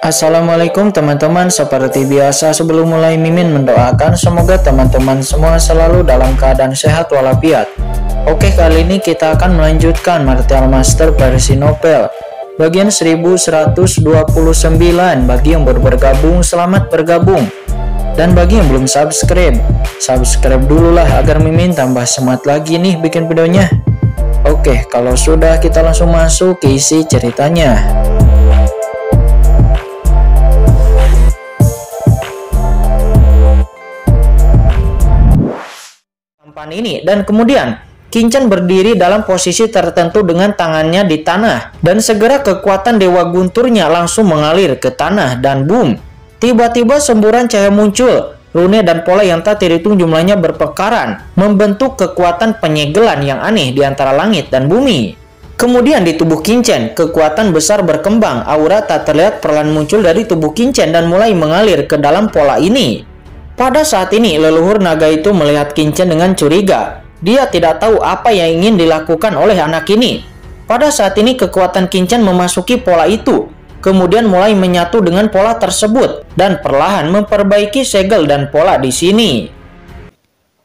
Assalamualaikum teman-teman, seperti biasa sebelum mulai Mimin mendoakan semoga teman-teman semua selalu dalam keadaan sehat walafiat. Oke, kali ini kita akan melanjutkan Martial Master versi novel bagian 1129. Bagi yang baru bergabung, selamat bergabung. Dan bagi yang belum subscribe dulu lah agar Mimin tambah semangat lagi nih bikin videonya. Oke, kalau sudah kita langsung masuk ke isi ceritanya. Ini dan kemudian Kincen berdiri dalam posisi tertentu dengan tangannya di tanah dan segera kekuatan Dewa Gunturnya langsung mengalir ke tanah dan boom, tiba-tiba semburan cahaya muncul. Rune dan pola yang tak terhitung jumlahnya berpekaran membentuk kekuatan penyegelan yang aneh di antara langit dan bumi. Kemudian di tubuh Kincen kekuatan besar berkembang, aura tak terlihat perlahan muncul dari tubuh Kincen dan mulai mengalir ke dalam pola ini. Pada saat ini, leluhur naga itu melihat Kincen dengan curiga. Dia tidak tahu apa yang ingin dilakukan oleh anak ini. Pada saat ini, kekuatan Kincen memasuki pola itu, kemudian mulai menyatu dengan pola tersebut, dan perlahan memperbaiki segel dan pola di sini.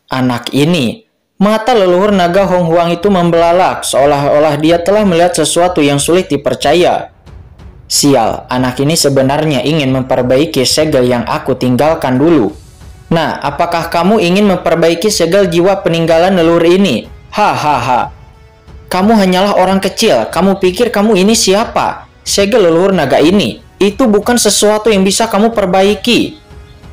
Anak ini, mata leluhur naga Hong Huang itu membelalak, seolah-olah dia telah melihat sesuatu yang sulit dipercaya. Sial, anak ini sebenarnya ingin memperbaiki segel yang aku tinggalkan dulu. Nah, apakah kamu ingin memperbaiki segel jiwa peninggalan leluhur ini? Hahaha. Kamu hanyalah orang kecil. Kamu pikir kamu ini siapa? Segel leluhur naga ini. Itu bukan sesuatu yang bisa kamu perbaiki.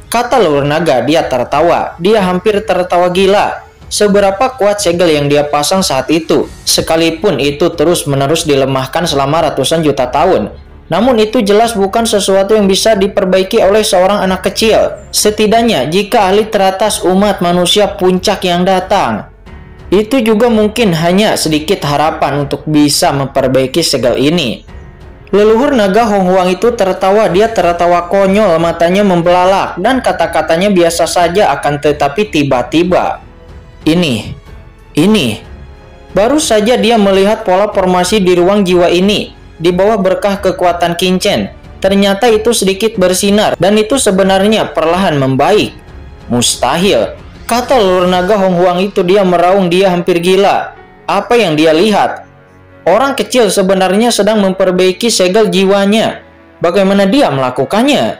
Kata leluhur naga, dia tertawa. Dia hampir tertawa gila. Seberapa kuat segel yang dia pasang saat itu. Sekalipun itu terus-menerus dilemahkan selama ratusan juta tahun. Namun itu jelas bukan sesuatu yang bisa diperbaiki oleh seorang anak kecil. Setidaknya jika ahli teratas umat manusia puncak yang datang, itu juga mungkin hanya sedikit harapan untuk bisa memperbaiki segel ini. Leluhur naga Hong Huang itu tertawa, dia tertawa konyol, matanya membelalak, dan kata-katanya biasa saja akan tetapi tiba-tiba. Ini. Baru saja dia melihat pola formasi di ruang jiwa ini. Di bawah berkah kekuatan Kincen, ternyata itu sedikit bersinar dan itu sebenarnya perlahan membaik. Mustahil, kata leluhur naga Hong Huang itu. Dia meraung, dia hampir gila. Apa yang dia lihat? Orang kecil sebenarnya sedang memperbaiki segel jiwanya. Bagaimana dia melakukannya?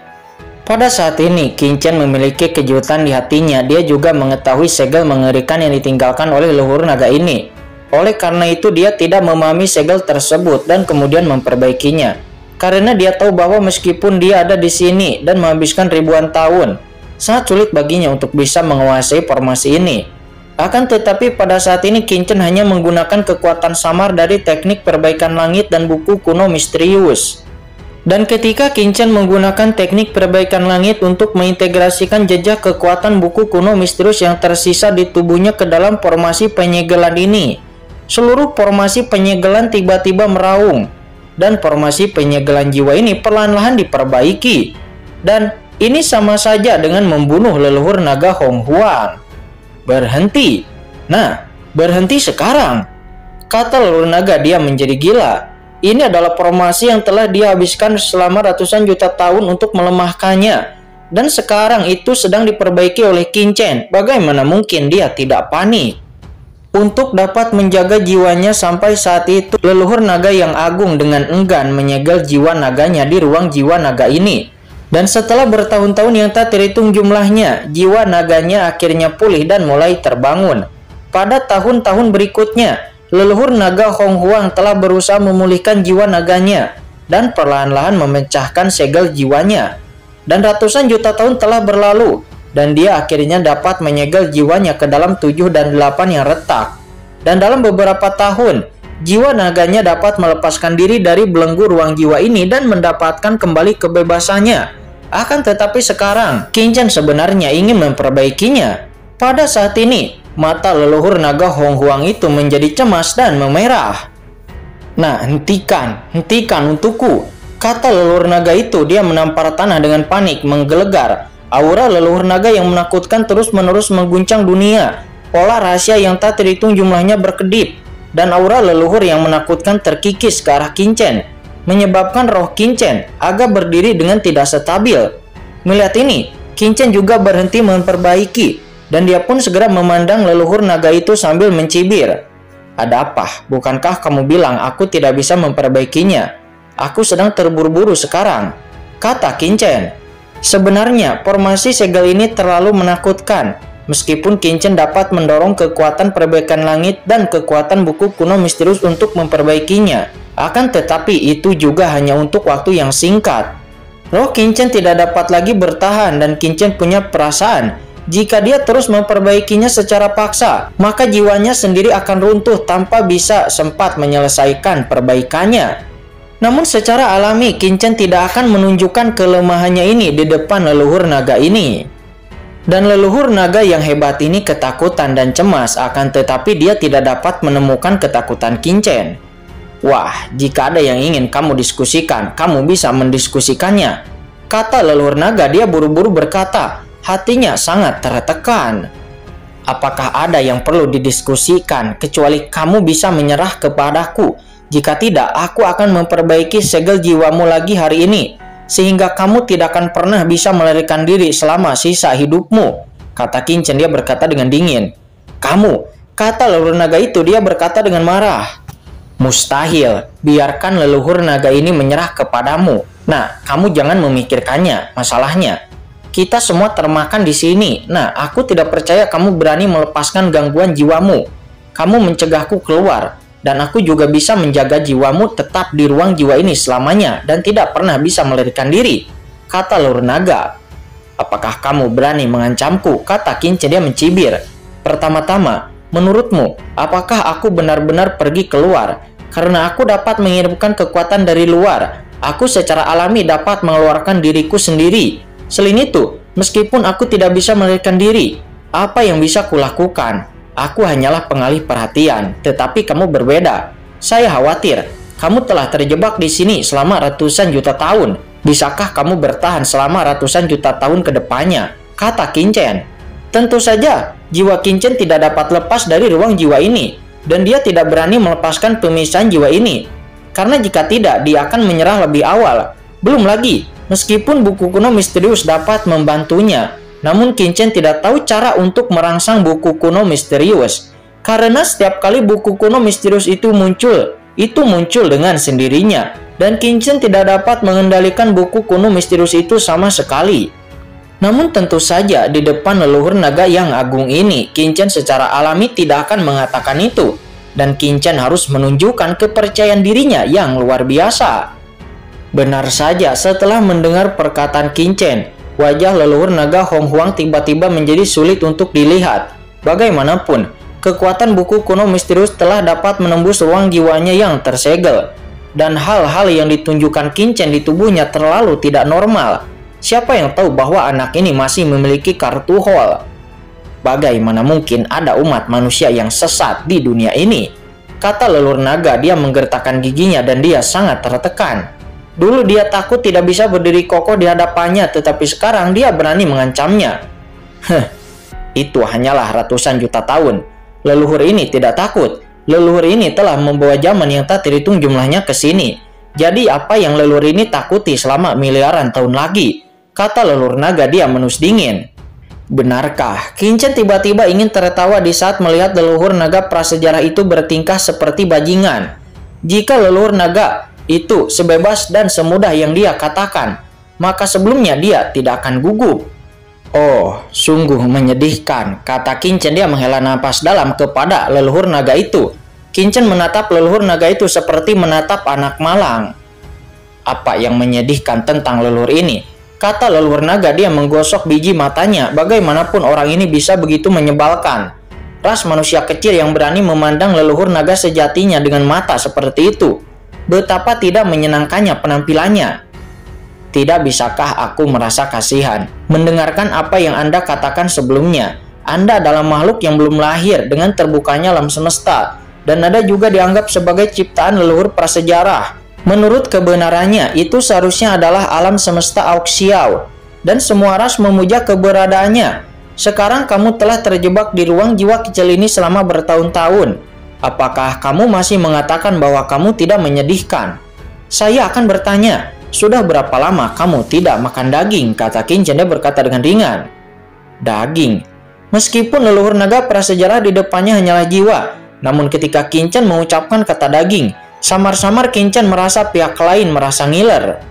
Pada saat ini, Kincen memiliki kejutan di hatinya. Dia juga mengetahui segel mengerikan yang ditinggalkan oleh leluhur naga ini. Oleh karena itu dia tidak memahami segel tersebut dan kemudian memperbaikinya. Karena dia tahu bahwa meskipun dia ada di sini dan menghabiskan ribuan tahun, sangat sulit baginya untuk bisa menguasai formasi ini. Akan tetapi pada saat ini Kincen hanya menggunakan kekuatan samar dari teknik perbaikan langit dan buku kuno misterius. Dan ketika Kincen menggunakan teknik perbaikan langit untuk mengintegrasikan jejak kekuatan buku kuno misterius yang tersisa di tubuhnya ke dalam formasi penyegelan ini, seluruh formasi penyegelan tiba-tiba meraung, dan formasi penyegelan jiwa ini perlahan-lahan diperbaiki. Dan ini sama saja dengan membunuh leluhur naga Hong Huang. Berhenti. Nah, berhenti sekarang. Kata leluhur naga, dia menjadi gila. Ini adalah formasi yang telah dia habiskan selama ratusan juta tahun untuk melemahkannya. Dan sekarang itu sedang diperbaiki oleh Kincen. Bagaimana mungkin dia tidak panik? Untuk dapat menjaga jiwanya sampai saat itu, leluhur naga yang agung dengan enggan menyegel jiwa naganya di ruang jiwa naga ini. Dan setelah bertahun-tahun yang tak terhitung jumlahnya, jiwa naganya akhirnya pulih dan mulai terbangun. Pada tahun-tahun berikutnya, leluhur naga Hong Huang telah berusaha memulihkan jiwa naganya dan perlahan-lahan memecahkan segel jiwanya. Dan ratusan juta tahun telah berlalu, dan dia akhirnya dapat menyegel jiwanya ke dalam 7 dan 8 yang retak. Dan dalam beberapa tahun, jiwa naganya dapat melepaskan diri dari belenggu ruang jiwa ini dan mendapatkan kembali kebebasannya. Akan tetapi sekarang, Kincen sebenarnya ingin memperbaikinya. Pada saat ini, mata leluhur naga Hong Huang itu menjadi cemas dan memerah. Nah, hentikan untukku, kata leluhur naga itu. Dia menampar tanah dengan panik, menggelegar. Aura leluhur naga yang menakutkan terus-menerus mengguncang dunia. Pola rahasia yang tak terhitung jumlahnya berkedip. Dan aura leluhur yang menakutkan terkikis ke arah Kincen. menyebabkan roh Qingchen agak berdiri dengan tidak stabil. Melihat ini, Qingchen juga berhenti memperbaiki, dan dia pun segera memandang leluhur naga itu sambil mencibir. "Ada apa? Bukankah kamu bilang aku tidak bisa memperbaikinya? Aku sedang terburu-buru sekarang," kata Qingchen. Sebenarnya, formasi segel ini terlalu menakutkan. Meskipun Qingchen dapat mendorong kekuatan perbaikan langit dan kekuatan buku kuno misterius untuk memperbaikinya, akan tetapi itu juga hanya untuk waktu yang singkat. Roh Qingchen tidak dapat lagi bertahan, dan Qingchen punya perasaan jika dia terus memperbaikinya secara paksa, maka jiwanya sendiri akan runtuh tanpa bisa sempat menyelesaikan perbaikannya. Namun secara alami, Qingchen tidak akan menunjukkan kelemahannya ini di depan leluhur naga ini. Dan leluhur naga yang hebat ini ketakutan dan cemas, akan tetapi dia tidak dapat menemukan ketakutan Qingchen. "Wah, jika ada yang ingin kamu diskusikan, kamu bisa mendiskusikannya," kata leluhur naga. Dia buru-buru berkata, hatinya sangat tertekan. "Apakah ada yang perlu didiskusikan kecuali kamu bisa menyerah kepadaku? Jika tidak, aku akan memperbaiki segel jiwamu lagi hari ini, sehingga kamu tidak akan pernah bisa melarikan diri selama sisa hidupmu," kata Qingchen. Dia berkata dengan dingin. "Kamu," kata leluhur naga itu. Dia berkata dengan marah. "Mustahil, biarkan leluhur naga ini menyerah kepadamu. Nah, kamu jangan memikirkannya. Masalahnya, kita semua termakan di sini. Nah, aku tidak percaya kamu berani melepaskan gangguan jiwamu. Kamu mencegahku keluar, dan aku juga bisa menjaga jiwamu tetap di ruang jiwa ini selamanya dan tidak pernah bisa melarikan diri," kata leluhur naga. "Apakah kamu berani mengancamku?" kata Qingchen. Dia mencibir. "Pertama-tama, menurutmu, apakah aku benar-benar pergi keluar? Karena aku dapat mengirimkan kekuatan dari luar, aku secara alami dapat mengeluarkan diriku sendiri. Selain itu, meskipun aku tidak bisa melarikan diri, apa yang bisa kulakukan? Aku hanyalah pengalih perhatian, tetapi kamu berbeda. Saya khawatir, kamu telah terjebak di sini selama ratusan juta tahun. Bisakah kamu bertahan selama ratusan juta tahun ke depannya?" kata Qingchen. Tentu saja, jiwa Qingchen tidak dapat lepas dari ruang jiwa ini, dan dia tidak berani melepaskan pemisahan jiwa ini. Karena jika tidak, dia akan menyerah lebih awal. Belum lagi, meskipun buku kuno misterius dapat membantunya, namun Qingchen tidak tahu cara untuk merangsang buku kuno misterius. Karena setiap kali buku kuno misterius itu muncul dengan sendirinya, dan Qingchen tidak dapat mengendalikan buku kuno misterius itu sama sekali. Namun tentu saja di depan leluhur naga yang agung ini, Qingchen secara alami tidak akan mengatakan itu, dan Qingchen harus menunjukkan kepercayaan dirinya yang luar biasa. Benar saja, setelah mendengar perkataan Qingchen, wajah leluhur naga Hong Huang tiba-tiba menjadi sulit untuk dilihat. Bagaimanapun, kekuatan buku kuno misterius telah dapat menembus ruang jiwanya yang tersegel, dan hal-hal yang ditunjukkan Qingchen di tubuhnya terlalu tidak normal. Siapa yang tahu bahwa anak ini masih memiliki kartu Hall? Bagaimana mungkin ada umat manusia yang sesat di dunia ini? Kata leluhur naga. Dia menggertakkan giginya dan dia sangat tertekan. Dulu dia takut tidak bisa berdiri kokoh di hadapannya, tetapi sekarang dia berani mengancamnya. Itu hanyalah ratusan juta tahun. Leluhur ini tidak takut. Leluhur ini telah membawa zaman yang tak terhitung jumlahnya ke sini. Jadi apa yang leluhur ini takuti selama miliaran tahun lagi? Kata leluhur naga. Dia menus dingin. Benarkah? Qingchen tiba-tiba ingin tertawa di saat melihat leluhur naga prasejarah itu bertingkah seperti bajingan. Jika leluhur naga itu sebebas dan semudah yang dia katakan, maka sebelumnya dia tidak akan gugup. "Oh, sungguh menyedihkan," kata Qingchen. Dia menghela napas dalam kepada leluhur naga itu. Qingchen menatap leluhur naga itu seperti menatap anak malang. "Apa yang menyedihkan tentang leluhur ini?" kata leluhur naga. Dia menggosok biji matanya. Bagaimanapun orang ini bisa begitu menyebalkan. Ras manusia kecil yang berani memandang leluhur naga sejatinya dengan mata seperti itu. Betapa tidak menyenangkannya penampilannya. "Tidak bisakah aku merasa kasihan mendengarkan apa yang Anda katakan sebelumnya? Anda adalah makhluk yang belum lahir dengan terbukanya alam semesta, dan Anda juga dianggap sebagai ciptaan leluhur prasejarah. Menurut kebenarannya, itu seharusnya adalah alam semesta Auxiao, dan semua ras memuja keberadaannya. Sekarang kamu telah terjebak di ruang jiwa kecil ini selama bertahun-tahun. Apakah kamu masih mengatakan bahwa kamu tidak menyedihkan?" Saya akan bertanya, sudah berapa lama kamu tidak makan daging? Kata Qingchen. Dia berkata dengan ringan. Daging. Meskipun leluhur naga prasejarah di depannya hanyalah jiwa, namun ketika Qingchen mengucapkan kata daging, samar-samar Qingchen merasa pihak lain merasa ngiler.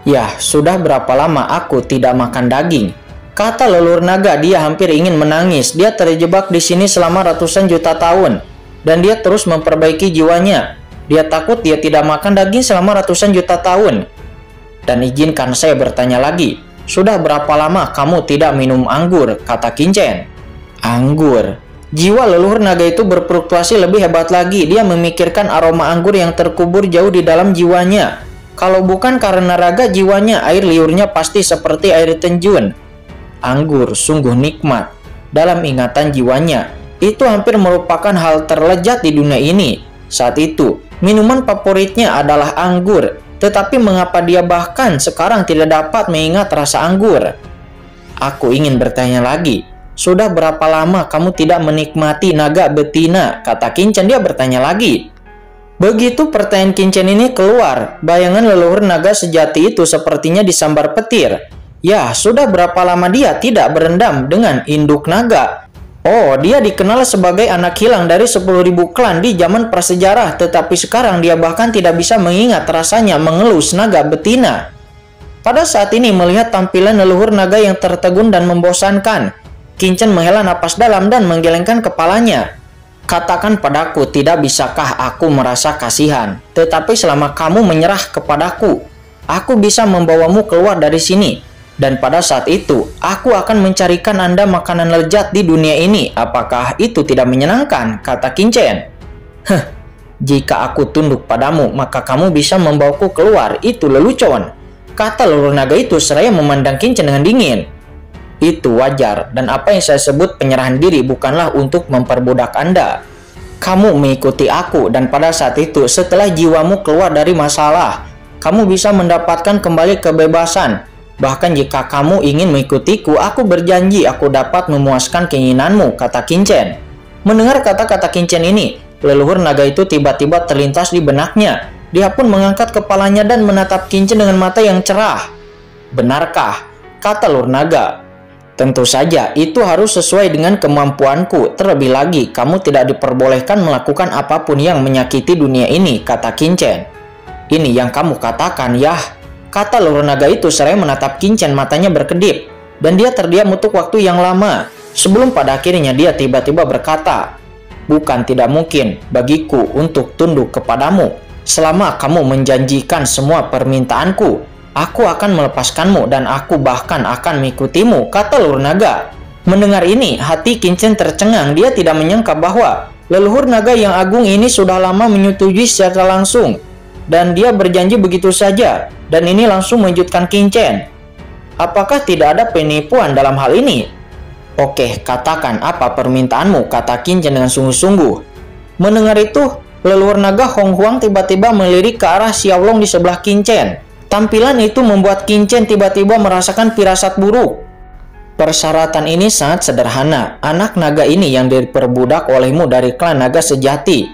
Ya, sudah berapa lama aku tidak makan daging? Kata leluhur naga. Dia hampir ingin menangis. Dia terjebak di sini selama ratusan juta tahun, dan dia terus memperbaiki jiwanya. Dia takut dia tidak makan daging selama ratusan juta tahun. Dan izinkan saya bertanya lagi, sudah berapa lama kamu tidak minum anggur? Kata Qingchen. Anggur. Jiwa leluhur naga itu berfluktuasi lebih hebat lagi. Dia memikirkan aroma anggur yang terkubur jauh di dalam jiwanya. Kalau bukan karena raga jiwanya, air liurnya pasti seperti air terjun. Anggur sungguh nikmat. Dalam ingatan jiwanya, itu hampir merupakan hal terlezat di dunia ini. Saat itu, minuman favoritnya adalah anggur. Tetapi mengapa dia bahkan sekarang tidak dapat mengingat rasa anggur? Aku ingin bertanya lagi. Sudah berapa lama kamu tidak menikmati naga betina? Kata Qingchen. Dia bertanya lagi. Begitu pertanyaan Qingchen ini keluar, bayangan leluhur naga sejati itu sepertinya disambar petir. Ya, sudah berapa lama dia tidak berendam dengan induk naga? Oh, dia dikenal sebagai anak hilang dari 10.000 klan di zaman prasejarah, tetapi sekarang dia bahkan tidak bisa mengingat rasanya mengelus naga betina. Pada saat ini, melihat tampilan leluhur naga yang tertegun dan membosankan, Qingchen menghela napas dalam dan menggelengkan kepalanya. Katakan padaku, tidak bisakah aku merasa kasihan? Tetapi selama kamu menyerah kepadaku, aku bisa membawamu keluar dari sini. Dan pada saat itu, aku akan mencarikan Anda makanan lezat di dunia ini. Apakah itu tidak menyenangkan? Kata Qingchen. Jika aku tunduk padamu, maka kamu bisa membawaku keluar. Itu lelucon. Kata leluhur naga itu seraya memandang Qingchen dengan dingin. Itu wajar, dan apa yang saya sebut penyerahan diri bukanlah untuk memperbudak Anda. Kamu mengikuti aku, dan pada saat itu, setelah jiwamu keluar dari masalah, kamu bisa mendapatkan kembali kebebasan. Bahkan jika kamu ingin mengikutiku, aku berjanji aku dapat memuaskan keinginanmu, kata Qingchen. Mendengar kata-kata Qingchen ini, leluhur naga itu tiba-tiba terlintas di benaknya. Dia pun mengangkat kepalanya dan menatap Qingchen dengan mata yang cerah. Benarkah? Kata leluhur naga. Tentu saja, itu harus sesuai dengan kemampuanku. Terlebih lagi, kamu tidak diperbolehkan melakukan apapun yang menyakiti dunia ini, kata Qingchen. Ini yang kamu katakan, ya? Kata leluhur naga itu seraya menatap Qingchen, matanya berkedip. Dan dia terdiam untuk waktu yang lama. Sebelum pada akhirnya dia tiba-tiba berkata, bukan tidak mungkin bagiku untuk tunduk kepadamu. Selama kamu menjanjikan semua permintaanku, aku akan melepaskanmu dan aku bahkan akan mengikutimu, kata leluhur naga. Mendengar ini, hati Qingchen tercengang. Dia tidak menyangka bahwa leluhur naga yang agung ini sudah lama menyetujui secara langsung. Dan dia berjanji begitu saja, dan ini langsung mengejutkan Qingchen. Apakah tidak ada penipuan dalam hal ini? Oke, katakan apa permintaanmu, kata Qingchen dengan sungguh-sungguh. Mendengar itu, leluhur naga Hong Huang tiba-tiba melirik ke arah Xiaolong di sebelah Qingchen. Tampilan itu membuat Qingchen tiba-tiba merasakan firasat buruk. Persyaratan ini sangat sederhana. Anak naga ini yang diperbudak olehmu dari klan naga sejati.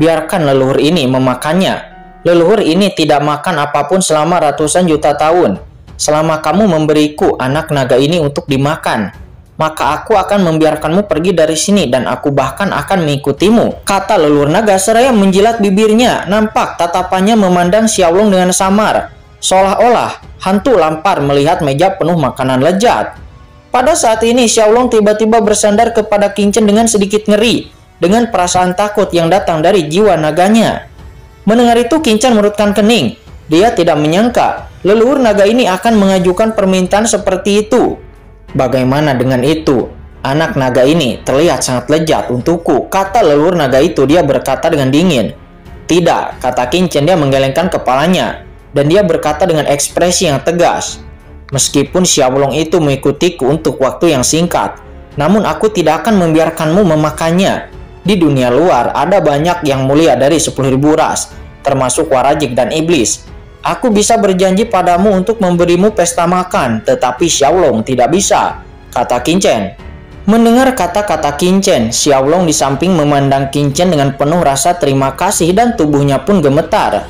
Biarkan leluhur ini memakannya. Leluhur ini tidak makan apapun selama ratusan juta tahun. Selama kamu memberiku anak naga ini untuk dimakan, maka aku akan membiarkanmu pergi dari sini dan aku bahkan akan mengikutimu, kata leluhur naga seraya menjilat bibirnya. Nampak tatapannya memandang Xiaolong dengan samar, seolah-olah hantu lampar melihat meja penuh makanan lezat. Pada saat ini Xiaolong tiba-tiba bersandar kepada Qingchen dengan sedikit ngeri, dengan perasaan takut yang datang dari jiwa naganya. Mendengar itu, Qingchen merutkan kening. Dia tidak menyangka leluhur naga ini akan mengajukan permintaan seperti itu. Bagaimana dengan itu? Anak naga ini terlihat sangat lezat untukku, kata leluhur naga itu. Dia berkata dengan dingin. Tidak, kata Qingchen. Dia menggelengkan kepalanya, dan dia berkata dengan ekspresi yang tegas. Meskipun Xiaolong itu mengikutiku untuk waktu yang singkat, namun aku tidak akan membiarkanmu memakannya. Di dunia luar ada banyak yang mulia dari 10.000 ras, termasuk Warajik dan Iblis. Aku bisa berjanji padamu untuk memberimu pesta makan, tetapi Xiaolong tidak bisa, kata Qingchen. Mendengar kata-kata Qingchen, Xiaolong di samping memandang Qingchen dengan penuh rasa terima kasih dan tubuhnya pun gemetar.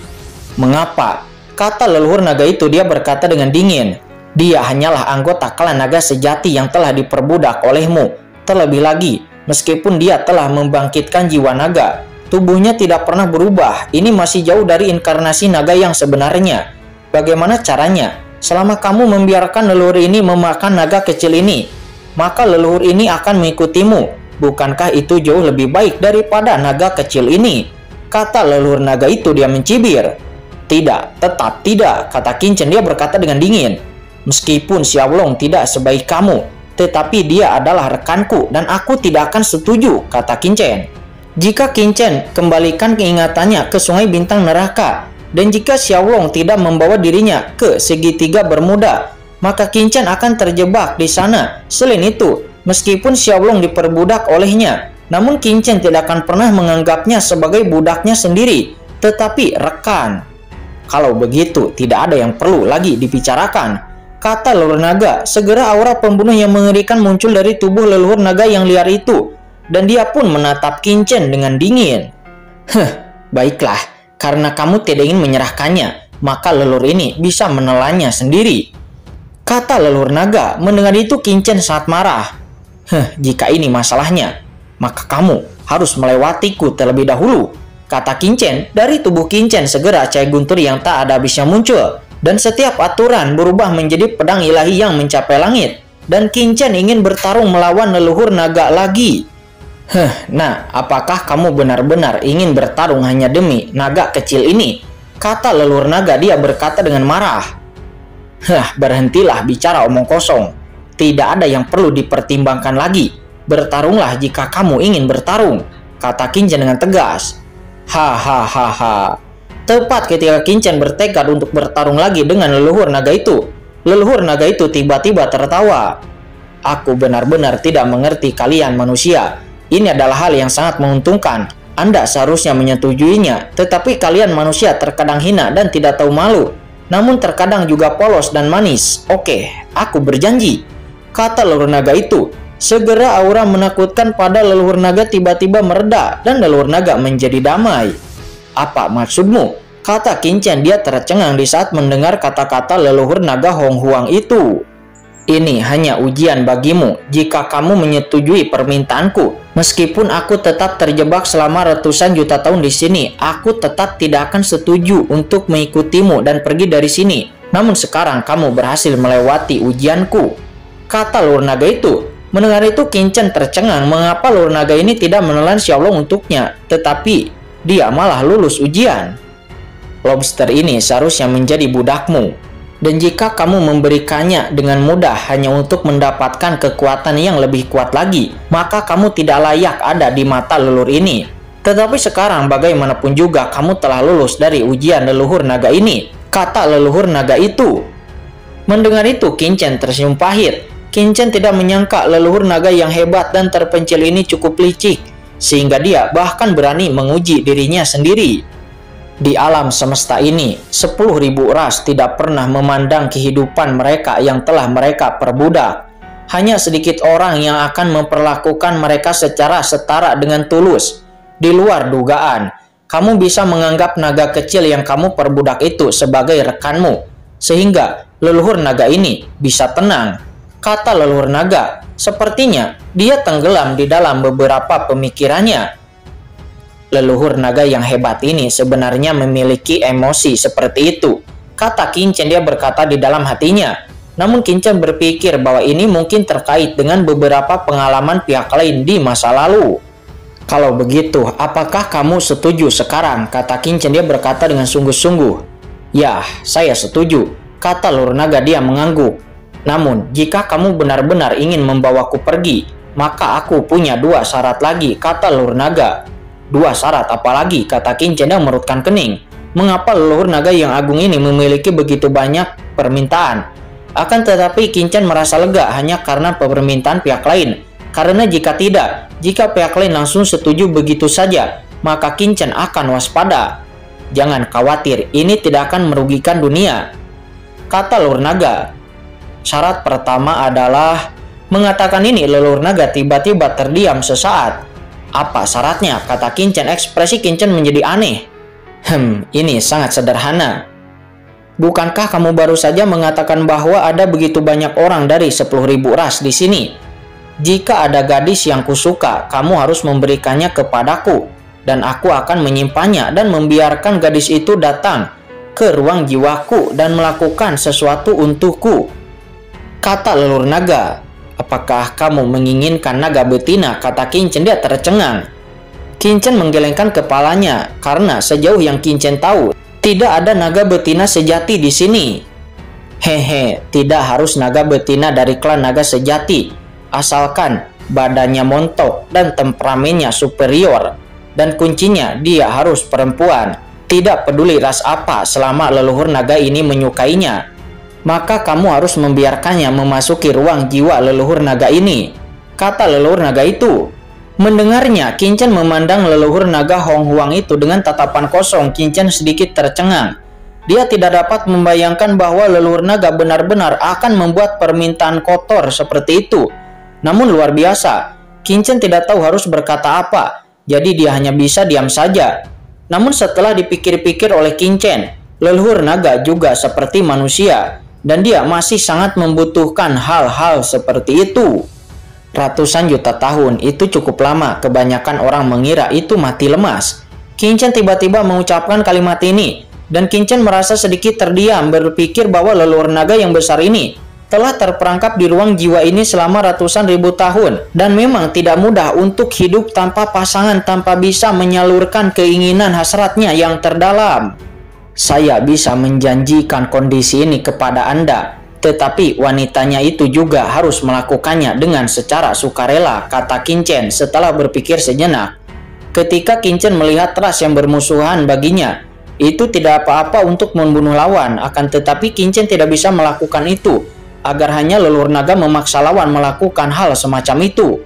Mengapa? Kata leluhur naga itu. Dia berkata dengan dingin, dia hanyalah anggota klan naga sejati yang telah diperbudak olehmu. Terlebih lagi, meskipun dia telah membangkitkan jiwa naga, tubuhnya tidak pernah berubah. Ini masih jauh dari inkarnasi naga yang sebenarnya. Bagaimana caranya? Selama kamu membiarkan leluhur ini memakan naga kecil ini, maka leluhur ini akan mengikutimu. Bukankah itu jauh lebih baik daripada naga kecil ini? Kata leluhur naga itu. Dia mencibir. Tidak, tetap tidak, kata Qin Chen. Dia berkata dengan dingin, meskipun Xiaolong tidak sebaik kamu, tetapi dia adalah rekanku dan aku tidak akan setuju, kata Qin Chen. Jika Qin Chen kembalikan keingatannya ke Sungai Bintang Neraka, dan jika Xiaolong tidak membawa dirinya ke segitiga Bermuda, maka Qin Chen akan terjebak di sana. Selain itu, meskipun Xiaolong diperbudak olehnya, namun Qin Chen tidak akan pernah menganggapnya sebagai budaknya sendiri, tetapi rekan. Kalau begitu, tidak ada yang perlu lagi dibicarakan, kata leluhur naga. Segera aura pembunuh yang mengerikan muncul dari tubuh leluhur naga yang liar itu, dan dia pun menatap Qin Chen dengan dingin. Baiklah, karena kamu tidak ingin menyerahkannya, maka leluhur ini bisa menelannya sendiri, kata leluhur naga. Mendengar itu Qin Chen sangat marah. Jika ini masalahnya, maka kamu harus melewatiku terlebih dahulu, kata Qin Chen. Dari tubuh Qin Chen segera cahaya guntur yang tak ada habisnya muncul, dan setiap aturan berubah menjadi pedang ilahi yang mencapai langit. Dan Qin Chen ingin bertarung melawan leluhur naga lagi. Nah, apakah kamu benar-benar ingin bertarung hanya demi naga kecil ini? Kata leluhur naga. Dia berkata dengan marah. Berhentilah bicara omong kosong. Tidak ada yang perlu dipertimbangkan lagi. Bertarunglah jika kamu ingin bertarung, kata Qin Chen dengan tegas. Hahaha. Tepat ketika Qin Chen bertekad untuk bertarung lagi dengan leluhur naga itu, leluhur naga itu tiba-tiba tertawa. Aku benar-benar tidak mengerti kalian manusia. Ini adalah hal yang sangat menguntungkan. Anda seharusnya menyetujuinya, tetapi kalian manusia terkadang hina dan tidak tahu malu, namun terkadang juga polos dan manis. Oke, aku berjanji, kata leluhur naga itu. Segera aura menakutkan pada leluhur naga tiba-tiba mereda dan leluhur naga menjadi damai. Apa maksudmu? Kata Qin Chen. Dia tercengang di saat mendengar kata-kata leluhur naga Hong Huang itu. Ini hanya ujian bagimu jika kamu menyetujui permintaanku. Meskipun aku tetap terjebak selama ratusan juta tahun di sini, aku tetap tidak akan setuju untuk mengikutimu dan pergi dari sini. Namun sekarang kamu berhasil melewati ujianku, kata leluhur naga itu. Mendengar itu Qin Chen tercengang. Mengapa leluhur naga ini tidak menelan Xiaolong untuknya, tetapi dia malah lulus ujian. Lobster ini seharusnya menjadi budakmu, dan jika kamu memberikannya dengan mudah hanya untuk mendapatkan kekuatan yang lebih kuat lagi, maka kamu tidak layak ada di mata leluhur ini. Tetapi sekarang bagaimanapun juga kamu telah lulus dari ujian leluhur naga ini, kata leluhur naga itu. Mendengar itu Qin Chen tersenyum pahit. Qin Chen tidak menyangka leluhur naga yang hebat dan terpencil ini cukup licik, sehingga dia bahkan berani menguji dirinya sendiri. Di alam semesta ini, 10.000 ras tidak pernah memandang kehidupan mereka yang telah mereka perbudak. Hanya sedikit orang yang akan memperlakukan mereka secara setara dengan tulus. Di luar dugaan, kamu bisa menganggap naga kecil yang kamu perbudak itu sebagai rekanmu, sehingga leluhur naga ini bisa tenang, kata leluhur naga. Sepertinya dia tenggelam di dalam beberapa pemikirannya. Leluhur naga yang hebat ini sebenarnya memiliki emosi seperti itu, kata Qin Chen. Dia berkata di dalam hatinya. Namun Qin Chen berpikir bahwa ini mungkin terkait dengan beberapa pengalaman pihak lain di masa lalu. Kalau begitu, apakah kamu setuju sekarang? Kata Qin Chen. Dia berkata dengan sungguh-sungguh. Ya, saya setuju, kata leluhur naga. Dia mengangguk. Namun, jika kamu benar-benar ingin membawaku pergi, maka aku punya 2 syarat lagi, kata leluhur naga. 2 syarat apalagi? Kata Qin Chen yang merutkan kening. Mengapa leluhur naga yang agung ini memiliki begitu banyak permintaan? Akan tetapi Qin Chen merasa lega hanya karena permintaan pihak lain. Karena jika tidak, jika pihak lain langsung setuju begitu saja, maka Qin Chen akan waspada. Jangan khawatir, ini tidak akan merugikan dunia, kata leluhur naga. Syarat pertama adalah... Mengatakan ini, leluhur naga tiba-tiba terdiam sesaat. Apa syaratnya? Kata Qin Chen. Ekspresi Qin Chen menjadi aneh. Ini sangat sederhana. Bukankah kamu baru saja mengatakan bahwa ada begitu banyak orang dari 10.000 ras di sini? Jika ada gadis yang kusuka, kamu harus memberikannya kepadaku, dan aku akan menyimpannya dan membiarkan gadis itu datang ke ruang jiwaku dan melakukan sesuatu untukku. Kata leluhur naga. Apakah kamu menginginkan naga betina? Kata Qin Chen. Dia tercengang. Qin Chen menggelengkan kepalanya karena sejauh yang Qin Chen tahu, tidak ada naga betina sejati di sini. Tidak harus naga betina dari klan naga sejati, asalkan badannya montok dan temperamennya superior. Dan kuncinya, dia harus perempuan. Tidak peduli ras apa, selama leluhur naga ini menyukainya, maka kamu harus membiarkannya memasuki ruang jiwa leluhur naga ini, kata leluhur naga itu. Mendengarnya, Qin Chen memandang leluhur naga Hong Huang itu dengan tatapan kosong. Qin Chen sedikit tercengang. Dia tidak dapat membayangkan bahwa leluhur naga benar-benar akan membuat permintaan kotor seperti itu. Namun luar biasa, Qin Chen tidak tahu harus berkata apa, jadi dia hanya bisa diam saja. Namun setelah dipikir-pikir oleh Qin Chen, leluhur naga juga seperti manusia, dan dia masih sangat membutuhkan hal-hal seperti itu. Ratusan juta tahun itu cukup lama, kebanyakan orang mengira itu mati lemas. Qin Chen tiba-tiba mengucapkan kalimat ini, dan Qin Chen merasa sedikit terdiam, berpikir bahwa leluhur naga yang besar ini telah terperangkap di ruang jiwa ini selama ratusan ribu tahun, dan memang tidak mudah untuk hidup tanpa pasangan, tanpa bisa menyalurkan keinginan hasratnya yang terdalam. Saya bisa menjanjikan kondisi ini kepada Anda, tetapi wanitanya itu juga harus melakukannya dengan secara sukarela, kata Qin Chen setelah berpikir sejenak. Ketika Qin Chen melihat ras yang bermusuhan baginya, itu tidak apa-apa untuk membunuh lawan, akan tetapi Qin Chen tidak bisa melakukan itu, agar hanya leluhur naga memaksa lawan melakukan hal semacam itu.